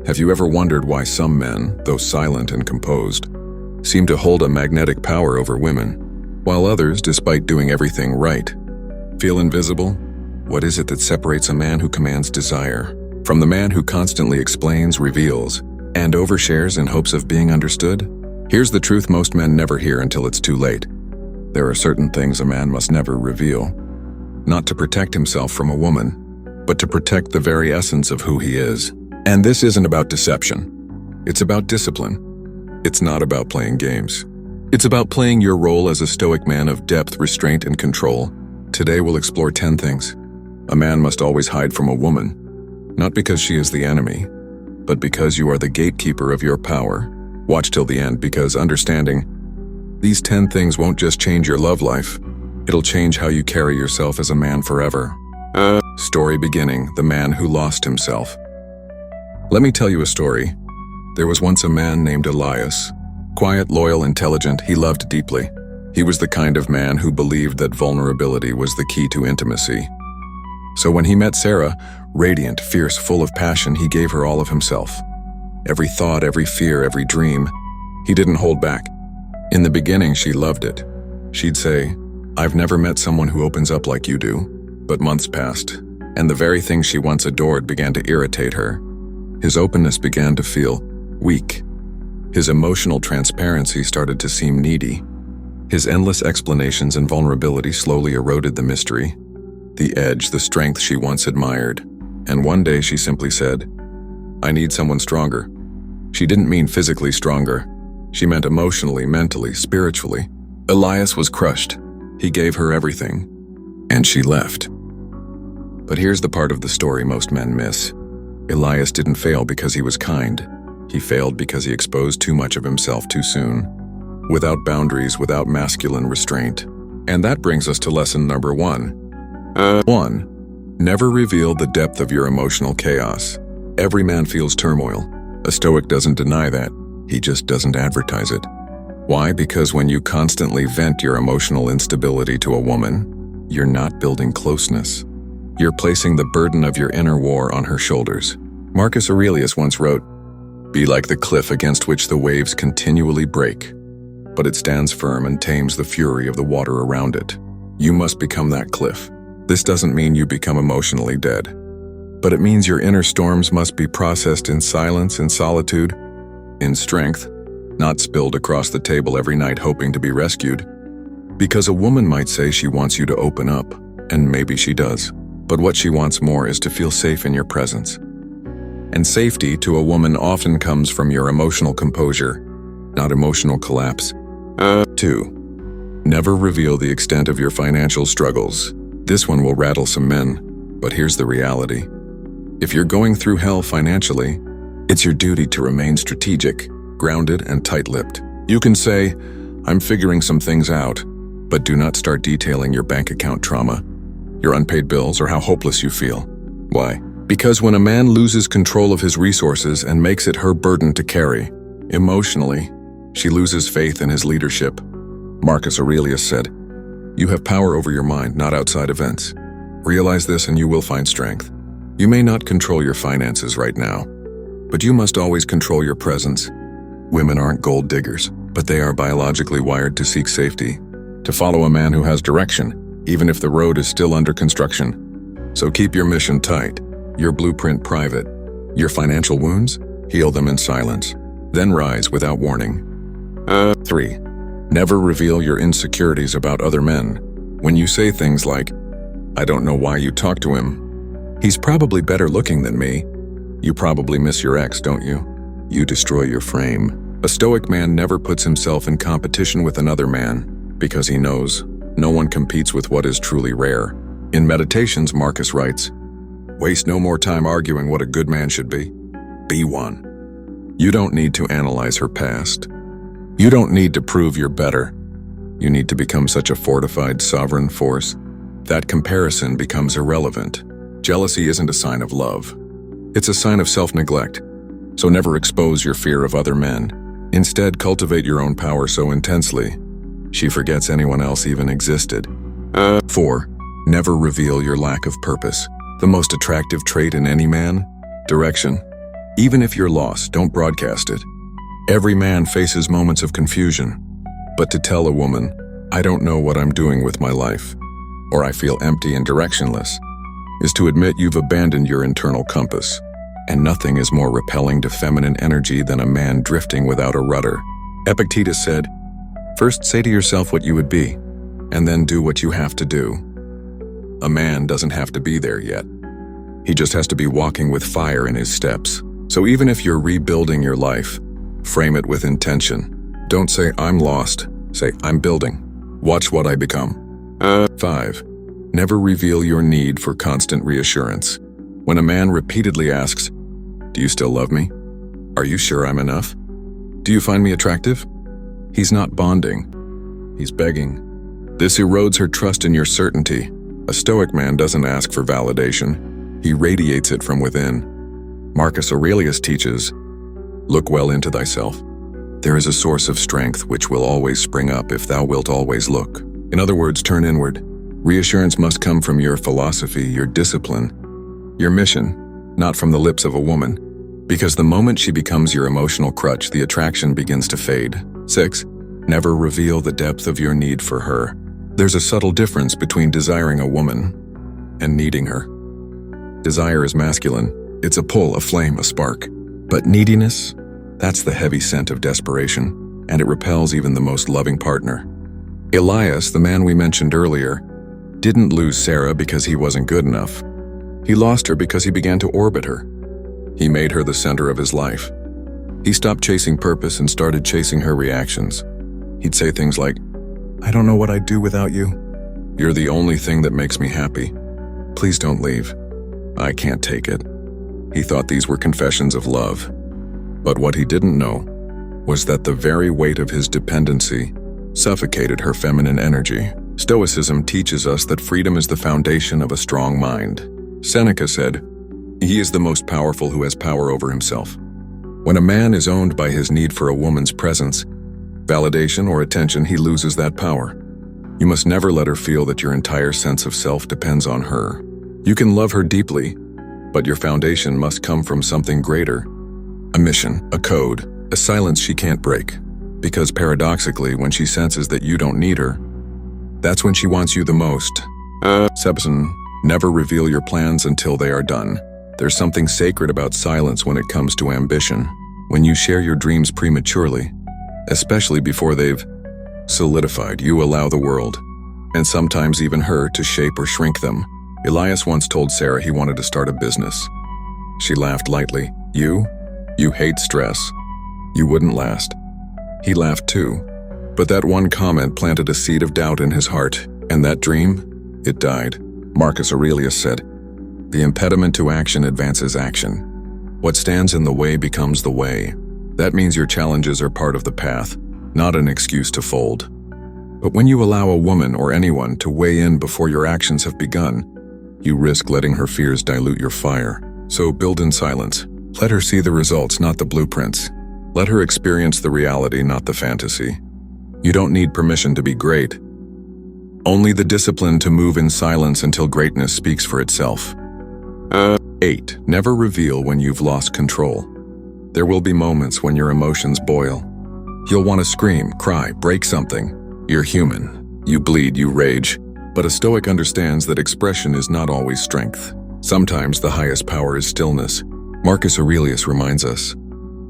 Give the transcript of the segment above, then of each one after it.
Have you ever wondered why some men, though silent and composed, seem to hold a magnetic power over women, while others, despite doing everything right, feel invisible? What is it that separates a man who commands desire from the man who constantly explains, reveals, and overshares in hopes of being understood? Here's the truth most men never hear until it's too late. There are certain things a man must never reveal, not to protect himself from a woman, but to protect the very essence of who he is. And this isn't about deception. It's about discipline. It's not about playing games. It's about playing your role as a stoic man of depth, restraint, and control. Today we'll explore 10 things a man must always hide from a woman, not because she is the enemy, but because you are the gatekeeper of your power. Watch till the end, because understanding these 10 things won't just change your love life, it'll change how you carry yourself as a man forever. Story beginning, the man who lost himself. Let me tell you a story. There was once a man named Elias. Quiet, loyal, intelligent, he loved deeply. He was the kind of man who believed that vulnerability was the key to intimacy. So when he met Sarah, radiant, fierce, full of passion, he gave her all of himself. Every thought, every fear, every dream, he didn't hold back. In the beginning, she loved it. She'd say, "I've never met someone who opens up like you do." But months passed, and the very thing she once adored began to irritate her. His openness began to feel weak. His emotional transparency started to seem needy. His endless explanations and vulnerability slowly eroded the mystery, the edge, the strength she once admired. And one day she simply said, "I need someone stronger." She didn't mean physically stronger. She meant emotionally, mentally, spiritually. Elias was crushed. He gave her everything, and she left. But here's the part of the story most men miss. Elias didn't fail because he was kind. He failed because he exposed too much of himself too soon, without boundaries, without masculine restraint. And that brings us to lesson number 1. 1. Never reveal the depth of your emotional chaos. Every man feels turmoil. A Stoic doesn't deny that. He just doesn't advertise it. Why? Because when you constantly vent your emotional instability to a woman, you're not building closeness. You're placing the burden of your inner war on her shoulders. Marcus Aurelius once wrote, "Be like the cliff against which the waves continually break, but it stands firm and tames the fury of the water around it." You must become that cliff. This doesn't mean you become emotionally dead, but it means your inner storms must be processed in silence, in solitude, in strength, not spilled across the table every night hoping to be rescued. Because a woman might say she wants you to open up, and maybe she does, but what she wants more is to feel safe in your presence. And safety to a woman often comes from your emotional composure, not emotional collapse. 2. Never reveal the extent of your financial struggles. This one will rattle some men, but here's the reality. If you're going through hell financially, it's your duty to remain strategic, grounded, and tight-lipped. You can say, "I'm figuring some things out," but do not start detailing your bank account trauma, your unpaid bills, or how hopeless you feel. Why? Because when a man loses control of his resources and makes it her burden to carry, emotionally, she loses faith in his leadership. Marcus Aurelius said, "You have power over your mind, not outside events. Realize this and you will find strength." You may not control your finances right now, but you must always control your presence. Women aren't gold diggers, but they are biologically wired to seek safety, to follow a man who has direction, even if the road is still under construction. So keep your mission tight, your blueprint private. Your financial wounds, heal them in silence, then rise without warning. 3. Never reveal your insecurities about other men. When you say things like, "I don't know why you talk to him. He's probably better looking than me. You probably miss your ex, don't you?" You destroy your frame. A Stoic man never puts himself in competition with another man, because he knows no one competes with what is truly rare. In Meditations, Marcus writes, "Waste no more time arguing what a good man should be. Be one." You don't need to analyze her past. You don't need to prove you're better. You need to become such a fortified, sovereign force that comparison becomes irrelevant. Jealousy isn't a sign of love. It's a sign of self-neglect. So never expose your fear of other men. Instead, cultivate your own power so intensely she forgets anyone else even existed. 4. Never reveal your lack of purpose. The most attractive trait in any man? Direction. Even if you're lost, don't broadcast it. Every man faces moments of confusion, but to tell a woman, "I don't know what I'm doing with my life," or "I feel empty and directionless," is to admit you've abandoned your internal compass. And nothing is more repelling to feminine energy than a man drifting without a rudder. Epictetus said, "First say to yourself what you would be, and then do what you have to do." A man doesn't have to be there yet. He just has to be walking with fire in his steps. So even if you're rebuilding your life, frame it with intention. Don't say, "I'm lost." Say, "I'm building. Watch what I become." 5. Never reveal your need for constant reassurance. When a man repeatedly asks, "Do you still love me? Are you sure I'm enough? Do you find me attractive?" He's not bonding. He's begging. This erodes her trust in your certainty. A Stoic man doesn't ask for validation. He radiates it from within. Marcus Aurelius teaches, "Look well into thyself. There is a source of strength which will always spring up if thou wilt always look." In other words, turn inward. Reassurance must come from your philosophy, your discipline, your mission, not from the lips of a woman. Because the moment she becomes your emotional crutch, the attraction begins to fade. 6. Never reveal the depth of your need for her. There's a subtle difference between desiring a woman and needing her. Desire is masculine. It's a pull, a flame, a spark. But neediness, that's the heavy scent of desperation, and it repels even the most loving partner. Elias, the man we mentioned earlier, didn't lose Sarah because he wasn't good enough. He lost her because he began to orbit her. He made her the center of his life. He stopped chasing purpose and started chasing her reactions. He'd say things like, "I don't know what I'd do without you. You're the only thing that makes me happy. Please don't leave. I can't take it." He thought these were confessions of love. But what he didn't know was that the very weight of his dependency suffocated her feminine energy. Stoicism teaches us that freedom is the foundation of a strong mind. Seneca said, "He is the most powerful who has power over himself." When a man is owned by his need for a woman's presence, validation, or attention, he loses that power. You must never let her feel that your entire sense of self depends on her. You can love her deeply, but your foundation must come from something greater. A mission, a code, a silence she can't break. Because paradoxically, when she senses that you don't need her, that's when she wants you the most. 7. Never reveal your plans until they are done. There's something sacred about silence when it comes to ambition. When you share your dreams prematurely, especially before they've solidified, you allow the world, and sometimes even her, to shape or shrink them. Elias once told Sarah he wanted to start a business. She laughed lightly. You hate stress. You wouldn't last." He laughed too. But that one comment planted a seed of doubt in his heart, and that dream, it died. Marcus Aurelius said, "The impediment to action advances action. What stands in the way becomes the way." That means your challenges are part of the path, not an excuse to fold. But when you allow a woman or anyone to weigh in before your actions have begun, you risk letting her fears dilute your fire. So build in silence. Let her see the results, not the blueprints. Let her experience the reality, not the fantasy. You don't need permission to be great. Only the discipline to move in silence until greatness speaks for itself. 8. Never reveal when you've lost control. There will be moments when your emotions boil. You'll want to scream, cry, break something. You're human. You bleed, you rage. But a Stoic understands that expression is not always strength. Sometimes the highest power is stillness. Marcus Aurelius reminds us,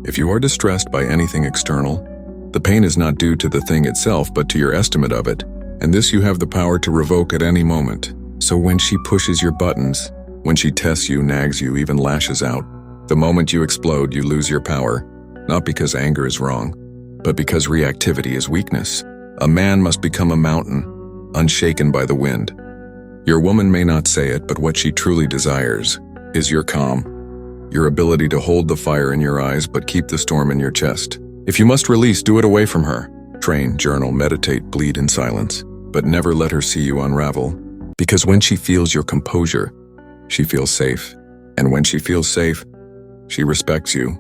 if you are distressed by anything external, the pain is not due to the thing itself but to your estimate of it, and this you have the power to revoke at any moment. So when she pushes your buttons, when she tests you, nags you, even lashes out, the moment you explode, you lose your power, not because anger is wrong, but because reactivity is weakness. A man must become a mountain, unshaken by the wind. Your woman may not say it, but what she truly desires is your calm, your ability to hold the fire in your eyes but keep the storm in your chest. If you must release, do it away from her. Train, journal, meditate, bleed in silence, but never let her see you unravel. Because when she feels your composure, she feels safe. And when she feels safe, she respects you.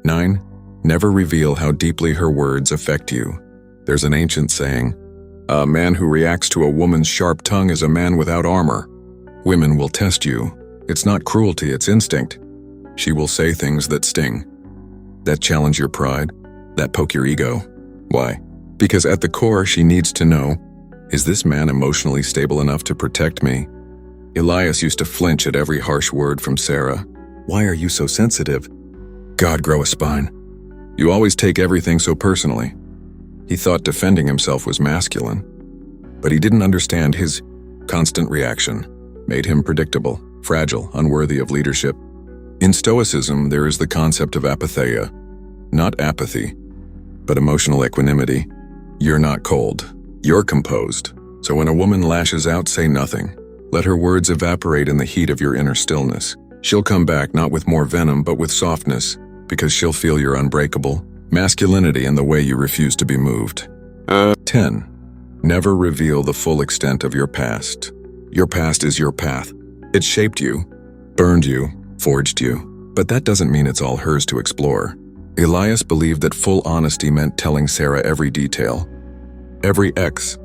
9. Never reveal how deeply her words affect you. There's an ancient saying, "A man who reacts to a woman's sharp tongue is a man without armor." Women will test you. It's not cruelty, it's instinct. She will say things that sting, that challenge your pride, that poke your ego. Why? Because at the core, she needs to know, is this man emotionally stable enough to protect me? Elias used to flinch at every harsh word from Sarah. Why are you so sensitive? God, grow a spine. You always take everything so personally. He thought defending himself was masculine, but he didn't understand his constant reaction made him predictable, fragile, unworthy of leadership. In Stoicism, there is the concept of apatheia, not apathy, but emotional equanimity. You're not cold, you're composed. So when a woman lashes out, say nothing. Let her words evaporate in the heat of your inner stillness. She'll come back not with more venom, but with softness, because she'll feel your unbreakable masculinity and the way you refuse to be moved. 10. Never reveal the full extent of your past. Your past is your path. It shaped you, burned you, forged you, but that doesn't mean it's all hers to explore. Elias believed that full honesty meant telling Sarah every detail, every ex,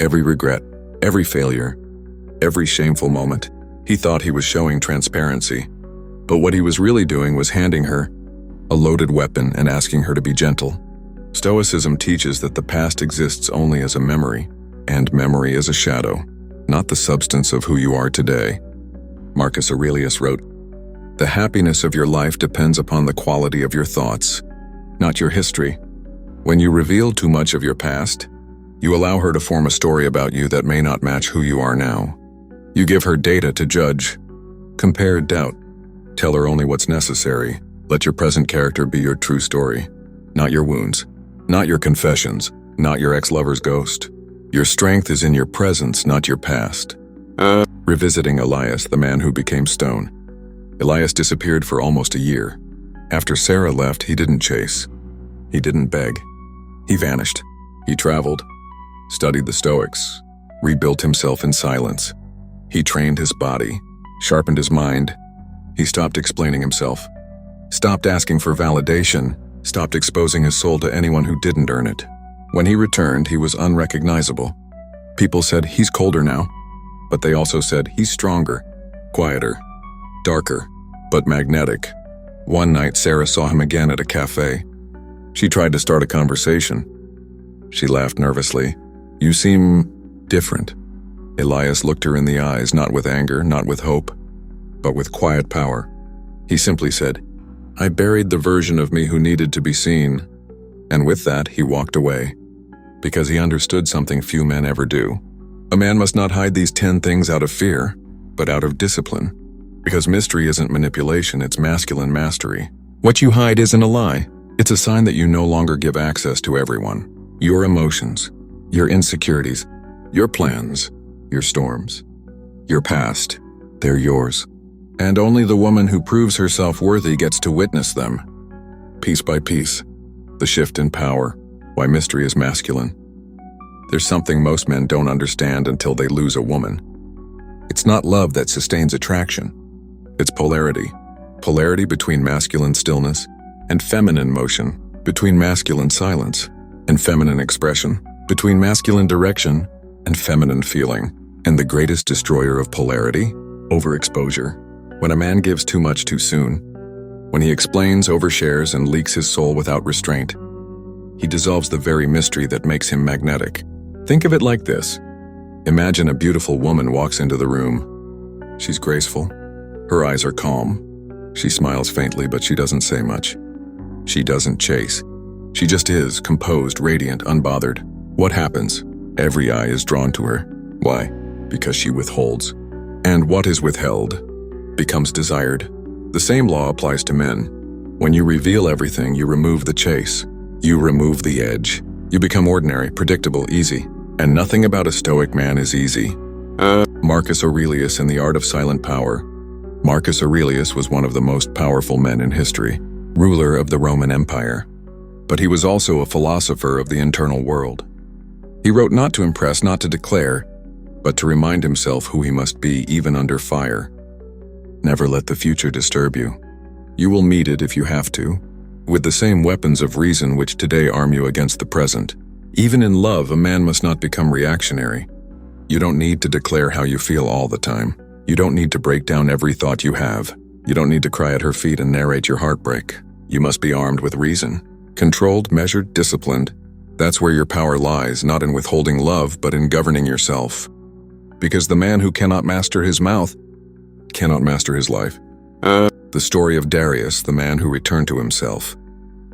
every regret, every failure, every shameful moment. He thought he was showing transparency, but what he was really doing was handing her a loaded weapon and asking her to be gentle. Stoicism teaches that the past exists only as a memory, and memory is a shadow, not the substance of who you are today. Marcus Aurelius wrote, "The happiness of your life depends upon the quality of your thoughts, not your history. When you reveal too much of your past, you allow her to form a story about you that may not match who you are now. You give her data to judge, compare, doubt. Tell her only what's necessary. Let your present character be your true story, not your wounds, not your confessions, not your ex-lover's ghost. Your strength is in your presence, not your past." Revisiting Elias, the man who became stone. Elias disappeared for almost a year. After Sarah left, he didn't chase. He didn't beg. He vanished. He traveled, studied the Stoics, rebuilt himself in silence. He trained his body, sharpened his mind. He stopped explaining himself, stopped asking for validation, stopped exposing his soul to anyone who didn't earn it. When he returned, he was unrecognizable. People said, he's colder now, but they also said, he's stronger, quieter, darker, but magnetic. One night, Sarah saw him again at a cafe. She tried to start a conversation. She laughed nervously. "You seem different." Elias looked her in the eyes, not with anger, not with hope, but with quiet power. He simply said, "I buried the version of me who needed to be seen." And with that, he walked away, because he understood something few men ever do. A man must not hide these 10 things out of fear, but out of discipline. Because mystery isn't manipulation, it's masculine mastery. What you hide isn't a lie. It's a sign that you no longer give access to everyone. Your emotions, your insecurities, your plans, your storms, your past, they're yours. And only the woman who proves herself worthy gets to witness them. Piece by piece, the shift in power, why mystery is masculine. There's something most men don't understand until they lose a woman. It's not love that sustains attraction. It's polarity. Polarity between masculine stillness and feminine motion, between masculine silence and feminine expression, between masculine direction and feminine feeling. And the greatest destroyer of polarity? Overexposure. When a man gives too much too soon, when he explains, overshares, and leaks his soul without restraint, he dissolves the very mystery that makes him magnetic. Think of it like this. Imagine a beautiful woman walks into the room. She's graceful. Her eyes are calm. She smiles faintly, but she doesn't say much. She doesn't chase. She just is, composed, radiant, unbothered. What happens? Every eye is drawn to her. Why? Because she withholds. And what is withheld becomes desired. The same law applies to men. When you reveal everything, you remove the chase. You remove the edge. You become ordinary, predictable, easy. And nothing about a Stoic man is easy. Marcus Aurelius and the Art of Silent Power. Marcus Aurelius was one of the most powerful men in history, ruler of the Roman Empire. But he was also a philosopher of the internal world. He wrote not to impress, not to declare, but to remind himself who he must be even under fire. Never let the future disturb you. You will meet it if you have to, with the same weapons of reason which today arm you against the present. Even in love, a man must not become reactionary. You don't need to declare how you feel all the time. You don't need to break down every thought you have. You don't need to cry at her feet and narrate your heartbreak. You must be armed with reason. Controlled, measured, disciplined. That's where your power lies, not in withholding love, but in governing yourself. Because the man who cannot master his mouth cannot master his life. The story of Darius, the man who returned to himself.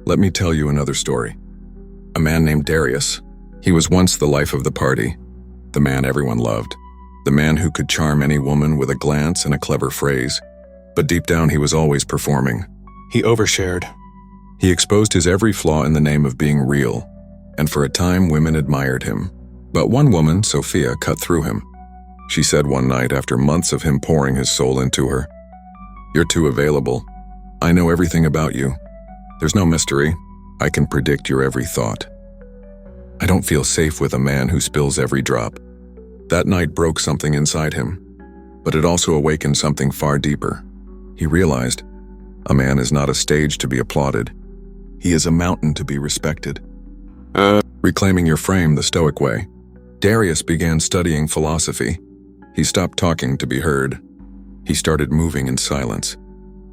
Let me tell you another story. A man named Darius. He was once the life of the party, the man everyone loved, the man who could charm any woman with a glance and a clever phrase. But deep down he was always performing. He overshared. He exposed his every flaw in the name of being real, and for a time women admired him. But one woman, Sophia, cut through him. She said one night, after months of him pouring his soul into her, "You're too available. I know everything about you. There's no mystery. I can predict your every thought. I don't feel safe with a man who spills every drop." That night broke something inside him, but it also awakened something far deeper. He realized a man is not a stage to be applauded. He is a mountain to be respected. Reclaiming your frame the Stoic way. Darius began studying philosophy. He stopped talking to be heard. He started moving in silence.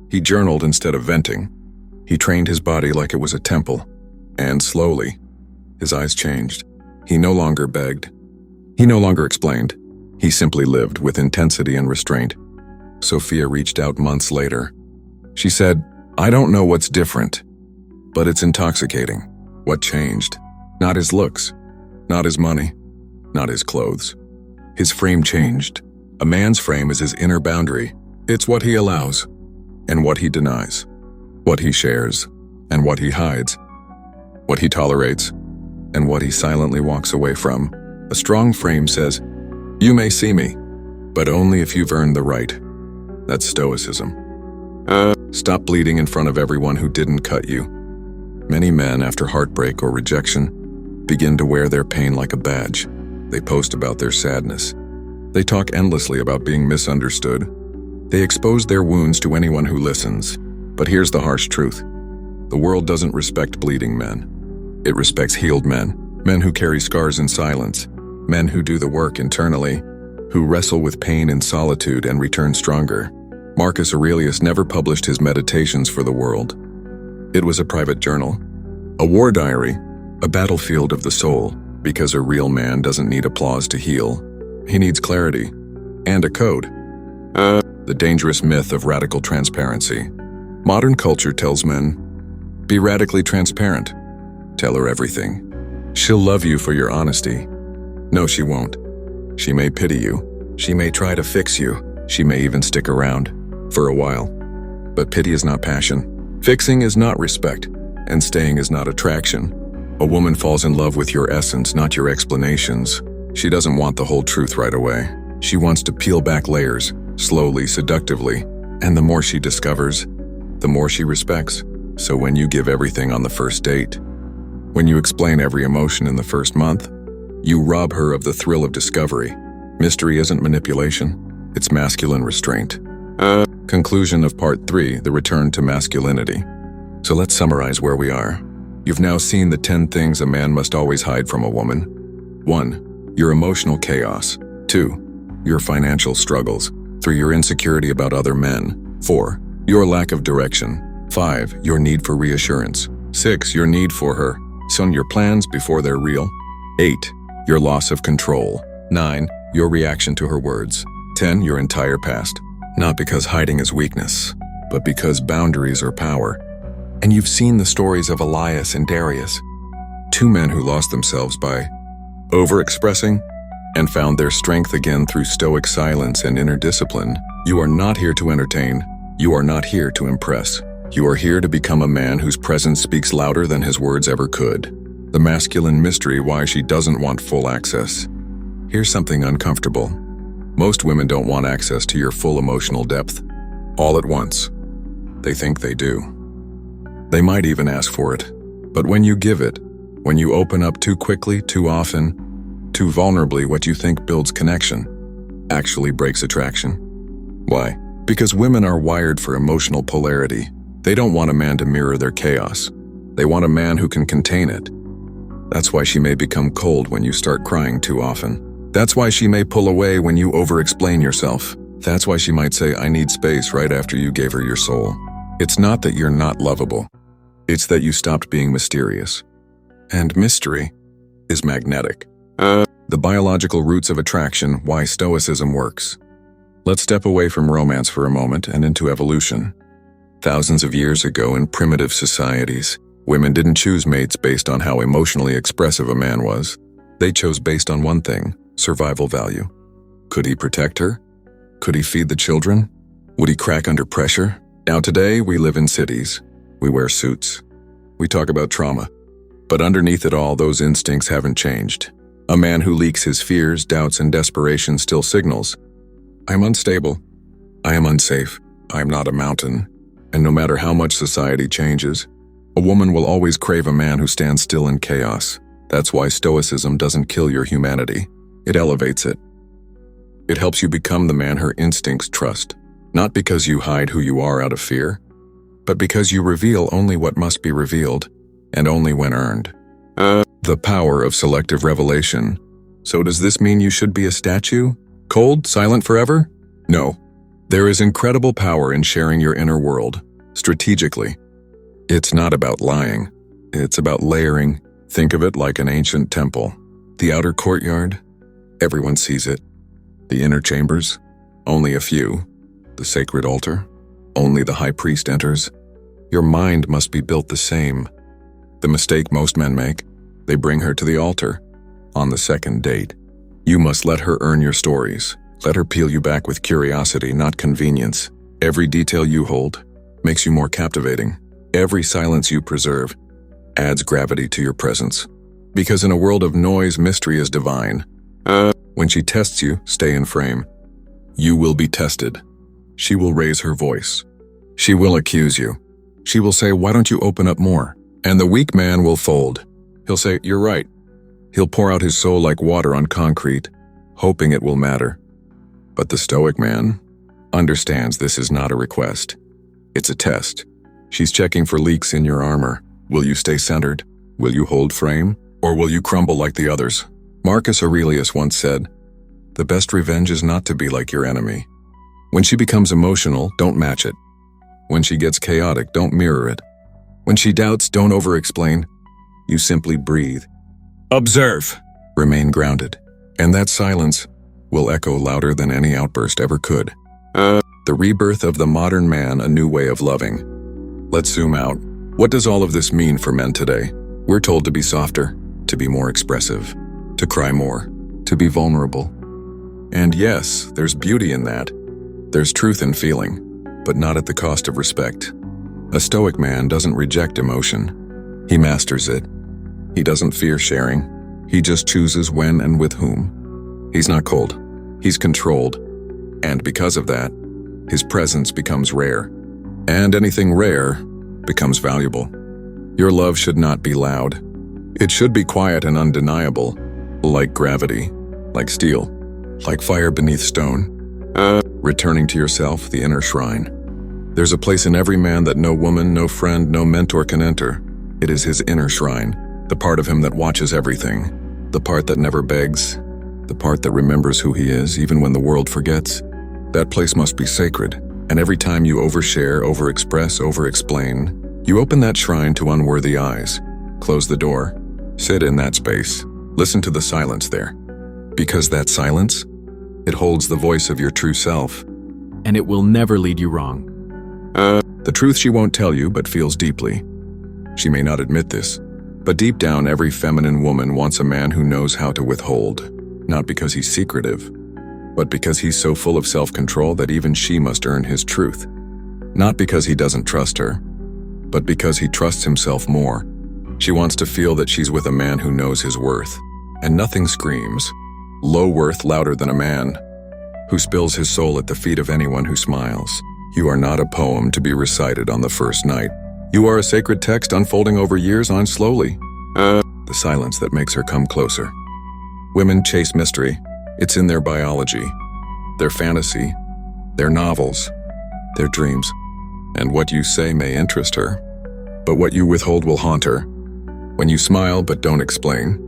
He journaled instead of venting. He trained his body like it was a temple. And slowly, his eyes changed. He no longer begged. He no longer explained. He simply lived with intensity and restraint. Sophia reached out months later. She said, "I don't know what's different, but it's intoxicating." What changed? Not his looks, not his money, not his clothes. His frame changed. A man's frame is his inner boundary. It's what he allows and what he denies, what he shares and what he hides, what he tolerates and what he silently walks away from. A strong frame says, "You may see me, but only if you've earned the right." That's Stoicism. Stop bleeding in front of everyone who didn't cut you. Many men, after heartbreak or rejection, begin to wear their pain like a badge. They post about their sadness. They talk endlessly about being misunderstood. They expose their wounds to anyone who listens. But here's the harsh truth. The world doesn't respect bleeding men. It respects healed men, men who carry scars in silence, men who do the work internally, who wrestle with pain in solitude and return stronger. Marcus Aurelius never published his meditations for the world. It was a private journal, a war diary, a battlefield of the soul, because a real man doesn't need applause to heal. He needs clarity and a code. The dangerous myth of radical transparency. Modern culture tells men, be radically transparent. Tell her everything. She'll love you for your honesty. No, she won't. She may pity you. She may try to fix you. She may even stick around for a while. But pity is not passion. Fixing is not respect. And staying is not attraction. A woman falls in love with your essence, not your explanations. She doesn't want the whole truth right away. She wants to peel back layers, slowly, seductively. And the more she discovers, the more she respects. So when you give everything on the first date, when you explain every emotion in the first month, you rob her of the thrill of discovery. Mystery isn't manipulation, it's masculine restraint. Conclusion of Part 3, the return to masculinity. So let's summarize where we are. You've now seen the 10 things a man must always hide from a woman. 1. Your emotional chaos. 2. Your financial struggles. 3. Your insecurity about other men. 4. Your lack of direction. 5. Your need for reassurance. 6. Your need for her. 7. Your plans before they're real. 8. Your loss of control. 9. Your reaction to her words. 10. Your entire past. Not because hiding is weakness, but because boundaries are power. And you've seen the stories of Elias and Darius, 2 men who lost themselves by overexpressing and found their strength again through stoic silence and inner discipline. You are not here to entertain. You are not here to impress. You are here to become a man whose presence speaks louder than his words ever could. The masculine mystery why she doesn't want full access. Here's something uncomfortable. Most women don't want access to your full emotional depth, all at once. They think they do. They might even ask for it. But when you give it, when you open up too quickly, too often, too vulnerably, what you think builds connection actually breaks attraction. Why? Because women are wired for emotional polarity. They don't want a man to mirror their chaos. They want a man who can contain it. That's why she may become cold when you start crying too often. That's why she may pull away when you over-explain yourself. That's why she might say, "I need space," right after you gave her your soul. It's not that you're not lovable. It's that you stopped being mysterious. And mystery is magnetic. The biological roots of attraction, why Stoicism works. Let's step away from romance for a moment and into evolution. Thousands of years ago in primitive societies, women didn't choose mates based on how emotionally expressive a man was. They chose based on one thing: survival value. Could he protect her? Could he feed the children? Would he crack under pressure? Now today, we live in cities. We wear suits. We talk about trauma. But underneath it all, those instincts haven't changed. A man who leaks his fears, doubts, and desperation still signals, "I am unstable. I am unsafe. I am not a mountain." And no matter how much society changes, a woman will always crave a man who stands still in chaos. That's why Stoicism doesn't kill your humanity. It elevates it. It helps you become the man her instincts trust. Not because you hide who you are out of fear, but because you reveal only what must be revealed, and only when earned. The power of selective revelation. So does this mean you should be a statue? Cold, silent forever? No. There is incredible power in sharing your inner world, strategically. It's not about lying. It's about layering. Think of it like an ancient temple. The outer courtyard, everyone sees it. The inner chambers, only a few. The sacred altar, only the high priest enters. Your mind must be built the same. The mistake most men make, they bring her to the altar. On the second date, you must let her earn your stories. Let her peel you back with curiosity, not convenience. Every detail you hold makes you more captivating. Every silence you preserve adds gravity to your presence. Because in a world of noise, mystery is divine. When she tests you, stay in frame. You will be tested. She will raise her voice. She will accuse you. She will say, "Why don't you open up more?" And the weak man will fold. He'll say, "You're right." He'll pour out his soul like water on concrete, hoping it will matter. But the Stoic man understands this is not a request. It's a test. She's checking for leaks in your armor. Will you stay centered? Will you hold frame? Or will you crumble like the others? Marcus Aurelius once said, "The best revenge is not to be like your enemy." When she becomes emotional, don't match it. When she gets chaotic, don't mirror it. When she doubts, don't over-explain. You simply breathe. Observe. Remain grounded. And that silence will echo louder than any outburst ever could. The rebirth of the modern man, a new way of loving. Let's zoom out. What does all of this mean for men today? We're told to be softer, to be more expressive, to cry more, to be vulnerable. And yes, there's beauty in that. There's truth in feeling, but not at the cost of respect. A Stoic man doesn't reject emotion. He masters it. He doesn't fear sharing. He just chooses when and with whom. He's not cold. He's controlled. And because of that, his presence becomes rare. And anything rare becomes valuable. Your love should not be loud. It should be quiet and undeniable, like gravity, like steel, like fire beneath stone. Returning to yourself, the inner shrine. There's a place in every man that no woman, no friend, no mentor can enter. It is his inner shrine, the part of him that watches everything, the part that never begs, the part that remembers who he is even when the world forgets. That place must be sacred, and every time you overshare, overexpress, overexplain, you open that shrine to unworthy eyes. Close the door. Sit in that space. Listen to the silence there. Because that silence, it holds the voice of your true self. And it will never lead you wrong. The truth she won't tell you but feels deeply. She may not admit this, but deep down every feminine woman wants a man who knows how to withhold. Not because he's secretive, but because he's so full of self-control that even she must earn his truth. Not because he doesn't trust her, but because he trusts himself more. She wants to feel that she's with a man who knows his worth. And nothing screams low worth louder than a man who spills his soul at the feet of anyone who smiles. You are not a poem to be recited on the first night. You are a sacred text unfolding over years on slowly. The silence that makes her come closer. Women chase mystery. It's in their biology, their fantasy, their novels, their dreams. And what you say may interest her, but what you withhold will haunt her. When you smile but don't explain,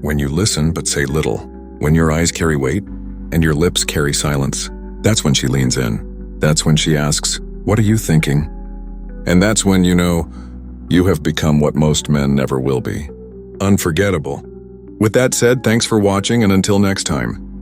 when you listen but say little, when your eyes carry weight and your lips carry silence, That's when she leans in. That's when she asks, "What are you thinking?" And that's when you know you have become what most men never will be: unforgettable. With that said, thanks for watching, and until next time.